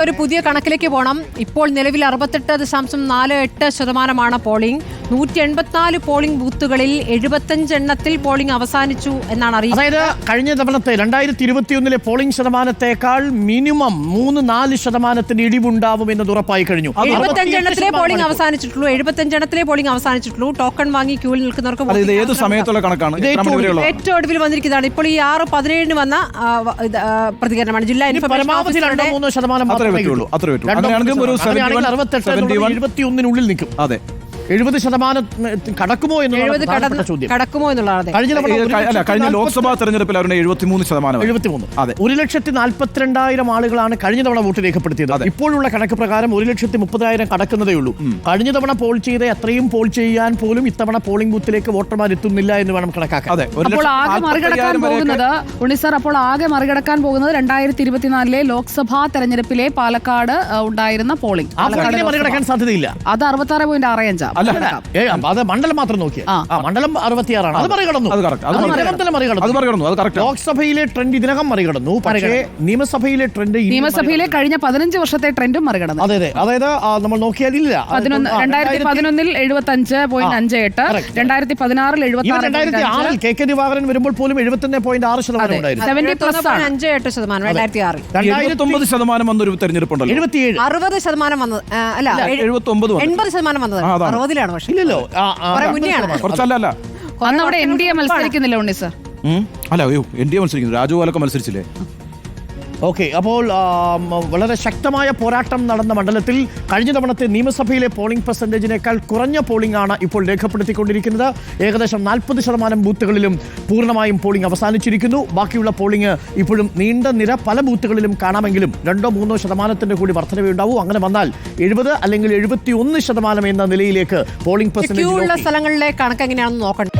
ഒരു പുതിയ കണക്കിലേക്ക് പോകണം. ഇപ്പോൾ നിലവിൽ 68.48% പോളിംഗ്. 184 പോളിംഗ് ബൂത്തുകളിൽ 75 എണ്ണത്തിൽ പോളിംഗ് അവസാനിച്ചു എന്നാണ് അറിയുന്നത്. അതായത് കഴിഞ്ഞ തവണത്തെ 2021 പോളിംഗ് ശതമാനത്തെക്കാൾ മിനിമം 3-4% ഇടിവുണ്ടാവും എന്നത് ഉറപ്പായി കഴിഞ്ഞു. 75 എണ്ണത്തിലെ പോളിംഗ് അവസാനിച്ചിട്ടുള്ളൂ. 75 എണ്ണത്തിലെ പോളിംഗ് അവസാനിച്ചിട്ടുള്ളൂ. ടോക്കൺ വാങ്ങി ക്യൂവിൽ നിൽക്കുന്നവർക്ക് ഏത് സമയത്തുള്ള കണക്കാണ്? ഏറ്റവും ഒടുവിൽ വന്നിരിക്കുന്നതാണ്. ഇപ്പോൾ ഈ 6/17 വന്ന പ്രതികരണമാണ്. ജില്ലാ പരമാവധി 2-3% നിൽക്കും. അതെ, 70% കടക്കുമോ എന്നുള്ള ചോദ്യം. കഴിഞ്ഞ ലോക്സഭാ തെരഞ്ഞെടുപ്പിൽ അവരുടെ 73%. അതെ, 1,42,000 ആളുകളാണ് കഴിഞ്ഞ തവണ വോട്ട് രേഖപ്പെടുത്തിയത്. ഇപ്പോഴുള്ള കണക്ക് പ്രകാരം 1,30,000 കടക്കുന്നതേ ഉള്ളൂ. കഴിഞ്ഞ തവണ പോൾ ചെയ്ത് അത്രയും പോൾ ചെയ്യാൻ പോലും ഇത്തവണ പോളിംഗ് ബൂത്തിലേക്ക് വോട്ടർമാർ എത്തുന്നില്ല എന്ന് വേണം കണക്കാക്കാൻ. അപ്പോൾ ആകെ മറികടക്കാൻ പോകുന്നത് 2024 ലോക്സഭാ തെരഞ്ഞെടുപ്പിലെ പാലക്കാട് ഉണ്ടായിരുന്ന പോളിംഗ്. മറികടക്കാൻ സാധ്യതയില്ല. അത് 66.65. അത് മണ്ഡലം മാത്രം നോക്കിയ മണ്ഡലം 66 അത് മറികടന്നു. ലോക്സഭയിലെ ട്രെൻഡ് ഇതിനകം മറികടന്നു. പക്ഷേ നിയമസഭയിലെ ട്രെൻഡ്, നിയമസഭയിലെ കഴിഞ്ഞ 15 വർഷത്തെ ട്രെൻഡും മറികടന്നു. അതെ, അതായത് നമ്മൾ നോക്കിയതില്ല. 2011 75.58, 2016 2006 കെ ദിവാകരൻ വരുമ്പോൾ പോലും 71.6% ഉണ്ടായിരുന്നു. 79% വന്നൊരു തെരഞ്ഞെടുപ്പുണ്ടല്ലോ. 60% വന്നത് അല്ല, 80% വന്നത് 60-ലാണ്. പക്ഷേ ഇല്ലല്ലോ, കുറച്ചല്ല. അന്ന് അവിടെ NDA മത്സരിക്കുന്നില്ല ഉണ്ണി സർ. അല്ല, NDA മത്സരിക്കുന്നു. രാജഗോപാലൊക്കെ മത്സരിച്ചില്ലേ? ഓക്കെ, അപ്പോൾ വളരെ ശക്തമായ പോരാട്ടം നടന്ന മണ്ഡലത്തിൽ കഴിഞ്ഞ തവണത്തെ നിയമസഭയിലെ പോളിംഗ് പെർസെൻറ്റേജിനേക്കാൾ കുറഞ്ഞ പോളിംഗ് ആണ് ഇപ്പോൾ രേഖപ്പെടുത്തിക്കൊണ്ടിരിക്കുന്നത്. ഏകദേശം 40% ബൂത്തുകളിലും പൂർണ്ണമായും പോളിംഗ് അവസാനിച്ചിരിക്കുന്നു. ബാക്കിയുള്ള പോളിംഗ് ഇപ്പോഴും നീണ്ട നിര പല ബൂത്തുകളിലും കാണാമെങ്കിലും 2-3% കൂടി വർധനവുണ്ടാവും. അങ്ങനെ വന്നാൽ 70 അല്ലെങ്കിൽ 71% എന്ന നിലയിലേക്ക് പോളിംഗ് പെർസെൻറ്റേജ്. സ്ഥലങ്ങളിലെ കണക്ക് എങ്ങനെയാണെന്ന് നോക്കണം.